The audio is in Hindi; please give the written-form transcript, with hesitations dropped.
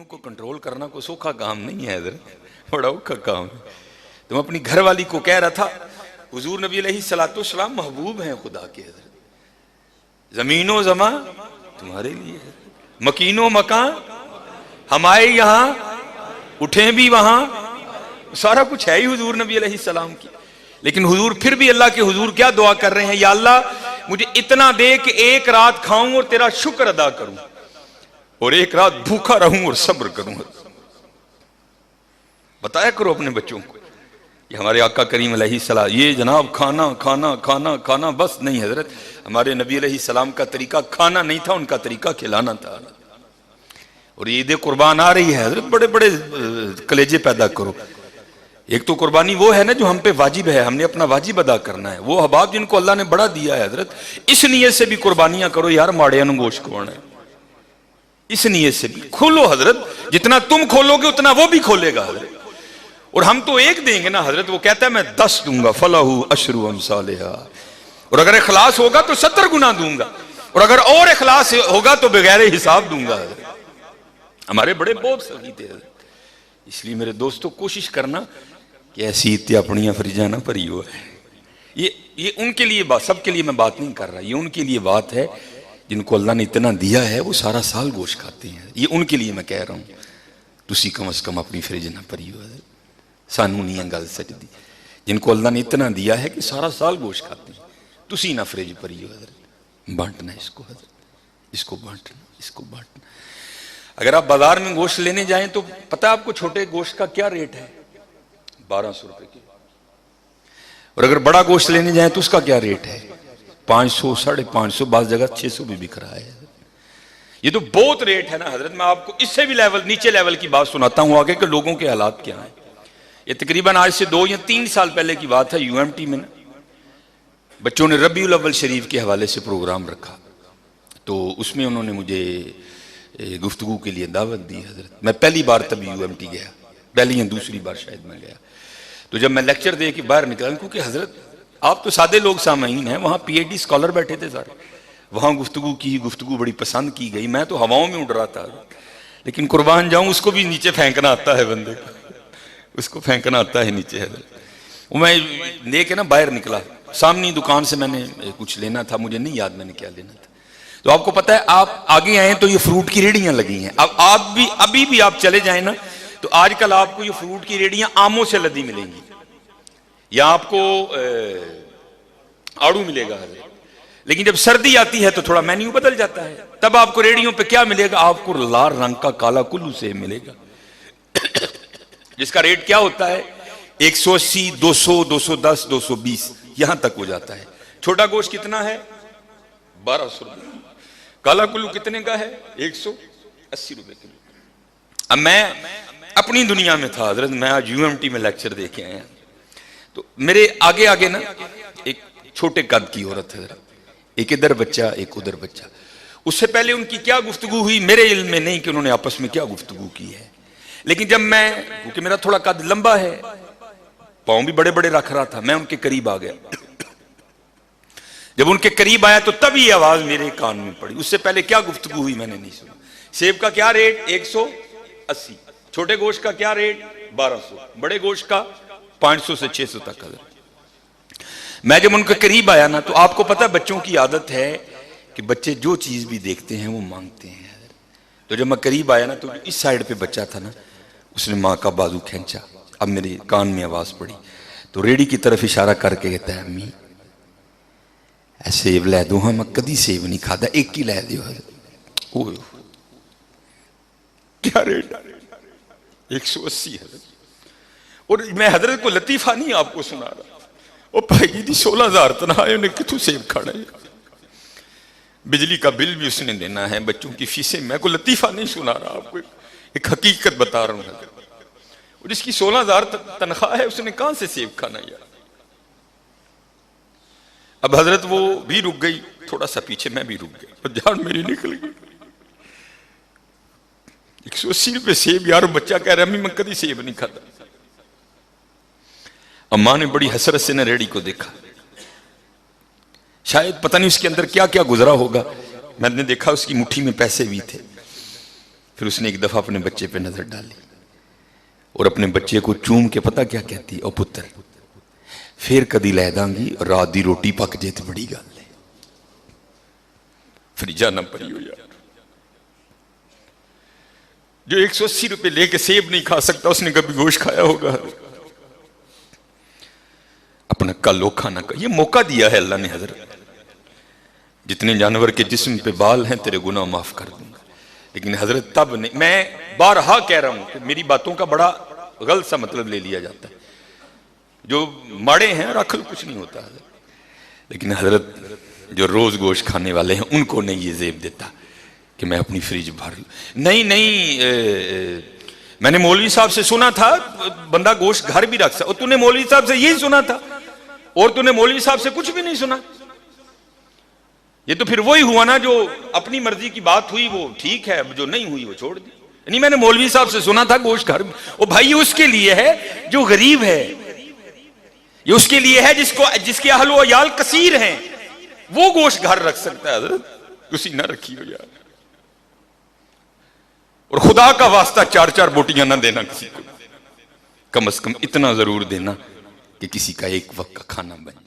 बीवियों को कंट्रोल करना कोई सौखा काम नहीं है, इधर बड़ा औखा काम है। तुम अपनी घरवाली को कह रहा था हुजूर नबी अलैहिस्सलाम महबूब हैं खुदा के, जमीनो जमा तुम्हारे लिए है, मकीनो मकान हमारे यहाँ, उठे भी वहां, सारा कुछ है ही हुजूर नबी अलैहिस्सलाम की। लेकिन हुजूर फिर भी अल्लाह के हुजूर क्या दुआ कर रहे हैं, या अल्लाह मुझे इतना दे कि एक रात खाऊं और तेरा शुक्र अदा करूं, और एक रात भूखा रहूं और सब्र करूं। बताया करो अपने बच्चों को कि हमारे आका करीम अलैहिस्सलाम ये जनाब खाना खाना खाना खाना बस नहीं, हजरत हमारे नबी अलैहिस्सलाम का तरीका खाना नहीं था, उनका तरीका खिलाना था। और ये ईद कुर्बान आ रही है हजरत, बड़े बड़े कलेजे पैदा करो। एक तो कुर्बानी वो है ना जो हम पे वाजिब है, हमने अपना वाजिब अदा करना है। वो हबाब जिनको अल्लाह ने बड़ा दिया है हजरत, इस नीयत से भी कुर्बानियां करो यार, माड़िया नु गोश्त खवाना है, इस नीयत से भी खोलो हजरत। जितना तुम खोलोगे उतना वो भी खोलेगा हजरत। और हम तो एक देंगे ना हजरत, वो कहता है मैं 10 दूंगा, फलाहू अशरु अमसालिहा, और अगर इखलास होगा तो 70 गुना दूंगा, और अगर और इखलास होगा तो बगैर हिसाब दूंगा हजरत। हमारे बड़े बहुत सही थे हजरत। इसलिए मेरे दोस्तों कोशिश करना कि ऐसी इत्या अपनियां फरीजा ना भरी हो है। ये उनके लिए बात, सबके लिए मैं बात नहीं कर रहा, ये उनके लिए बात है जिनको अल्लाह ने इतना दिया है, वो सारा साल गोश्त खाते हैं। ये उनके लिए मैं कह रहा हूं, तुसी कम अज कम अपनी फ्रिज ना भरी हो, सानू नहीं गल सकती। जिनको अल्लाह ने इतना दिया है कि सारा साल गोश्त खाते हैं, तुसी ना फ्रिज भरी हो। बांटना इसको हजरत, इसको बांटना, इसको बांटना। अगर आप बाजार में गोश्त लेने जाएं तो पता है आपको छोटे गोश्त का क्या रेट है, 1200 रुपए की। और अगर बड़ा गोश्त लेने जाएं तो उसका क्या रेट है, 500, 550, बाज़ जगह 600 भी बिक रहा है। ये तो बहुत रेट है ना हजरत। मैं आपको इससे भी नीचे लेवल की बात सुनाता हूं आगे के लोगों के हालात क्या हैं। ये तकरीबन आज से 2 या 3 साल पहले की बात है। यूएमटी में ना बच्चों ने रबीउल अव्वल शरीफ के हवाले से प्रोग्राम रखा, तो उसमें उन्होंने मुझे गुफ्तगू के लिए दावत दी हजरत। मैं पहली बार तब यूएमटी गया, पहली या दूसरी बार शायद मैं गया। तो जब मैं लेक्चर दे के बाहर निकला, क्योंकि हजरत आप तो सादे लोग सामाईन हैं, वहाँ पीएचडी स्कॉलर बैठे थे सारे, वहाँ गुफ्तगू की, गुफ्तगू बड़ी पसंद की गई। मैं तो हवाओं में उड़ रहा था, लेकिन कुर्बान जाऊँ उसको भी नीचे फेंकना आता है बंदे को, उसको फेंकना आता है नीचे हजरत। मैं लेके ना बाहर निकला, सामने दुकान से मैंने कुछ लेना था, मुझे नहीं याद मैंने क्या लेना था। तो आपको पता है आप आगे आए तो ये फ्रूट की रेडियां लगी हैं। अब आप भी अभी भी आप चले जाए ना तो आजकल आपको ये फ्रूट की रेडियां आमों से लदी मिलेंगी, या आपको आड़ू मिलेगा। लेकिन जब सर्दी आती है तो थोड़ा मेन्यू बदल जाता है, तब आपको रेडियो पे क्या मिलेगा, आपको लाल रंग का काला कुल्लू सेब मिलेगा जिसका रेट क्या होता है 180, 200, 210, 220 यहां तक हो जाता है। छोटा गोश्त कितना है 1200 रुपए, काला कुल्लू कितने का है 180 रुपए किलो। अब मैं अपनी दुनिया में था हजरत, मैं आज यूएमटी में लेक्चर दे के आया, तो मेरे आगे आगे ना एक छोटे कद की औरत है, एक इधर बच्चा एक उधर बच्चा। उससे पहले उनकी क्या गुफ्तगू हुई मेरे इल्म में नहीं कि उन्होंने आपस में क्या गुफ्तगू की है, लेकिन जब मैं, क्योंकि मेरा थोड़ा कद लंबा है, पांव भी बड़े बड़े रख रहा था, मैं उनके करीब आ गया। जब उनके करीब आया तो तभी आवाज मेरे कान में पड़ी, उससे पहले क्या गुफ्तगू हुई मैंने नहीं सुना। सेब का क्या रेट 180, छोटे गोश्त का क्या रेट 1200, बड़े गोश्त का 500 से 600 तक। मैं जब उनके करीब आया ना तो आपको पता है बच्चों की आदत है कि बच्चे जो चीज भी देखते हैं वो मांगते हैं। तो जब मैं करीब आया ना तो इस साइड पे बच्चा था ना, उसने माँ का बाजू खींचा, अब मेरे कान में आवाज पड़ी तो रेडी की तरफ इशारा करके कहता है अम्मी सेब लै दो, हाँ मैं कदी सेब नहीं खाता, एक ही लै दो। क्या रेट 180 है। और मैं हजरत को लतीफा नहीं आपको सुना रहा, वो भाई जी 16,000 तनखा है, उन्हें कितों सेब खाना है, बिजली का बिल भी उसने देना है, बच्चों की फीसें, मैं को लतीफा नहीं सुना रहा आपको, एक हकीकत बता रहा हूं। और जिसकी 16,000 तनख्वाह है उसने कहां से सेब खाना यार। अब हजरत वो भी रुक गई, थोड़ा सा पीछे मैं भी रुक गया और जान मेरी निकल गई। 180 रुपए सेब यार, बच्चा कह रहा है मैं कभी सेब नहीं खाता। अम्मा ने बड़ी हसरत से न रेडी को देखा, शायद पता नहीं उसके अंदर क्या क्या गुजरा होगा। मैंने देखा उसकी मुट्ठी में पैसे भी थे। फिर उसने एक दफा अपने बच्चे पे नजर डाली और अपने बच्चे को चूम के पता क्या कहती, ओ पुत्र फिर कदी लै दांगी, रात की रोटी पक जे तो बड़ी गल है। फिर जाना पड़ी हो यार, जो 180 रुपए लेके सेब नहीं खा सकता उसने कभी गोश्त खाया होगा? अपना कल ओखा ना कर, ये मौका दिया है अल्लाह ने। हजरत जितने जानवर के जिस्म पे बाल हैं तेरे गुनाह माफ कर दूंगा, लेकिन हजरत तब नहीं। मैं बारहा कह रहा हूं कि मेरी बातों का बड़ा गलत सा मतलब ले लिया जाता है। जो माड़े हैं रख लो, कुछ नहीं होता हजरत, लेकिन हजरत जो रोज गोश्त खाने वाले हैं उनको नहीं ये जेब देता कि मैं अपनी फ्रिज भर लूं। नहीं नहीं, मैंने मौलवी साहब से सुना था बंदा गोश्त घर भी रख सकता, और तूने मौलवी साहब से यही सुना था और तूने मौलवी साहब से कुछ भी नहीं सुना। ये तो फिर वही हुआ ना, जो अपनी मर्जी की बात हुई वो ठीक है, जो नहीं हुई वो छोड़ दी। नहीं मैंने मौलवी साहब से सुना था गोश्त घर में, ओ भाई ये उसके लिए है जो गरीब है, ये उसके लिए है जिसके अहल व अयाल कसीर हैं, वो गोश्त घर रख सकता है। हजरत उसी ना रखी हो यार, और खुदा का वास्ता 4-4 बोटियां ना देना किसी को, कम से कम इतना जरूर देना कि किसी का एक वक्त का खाना बने।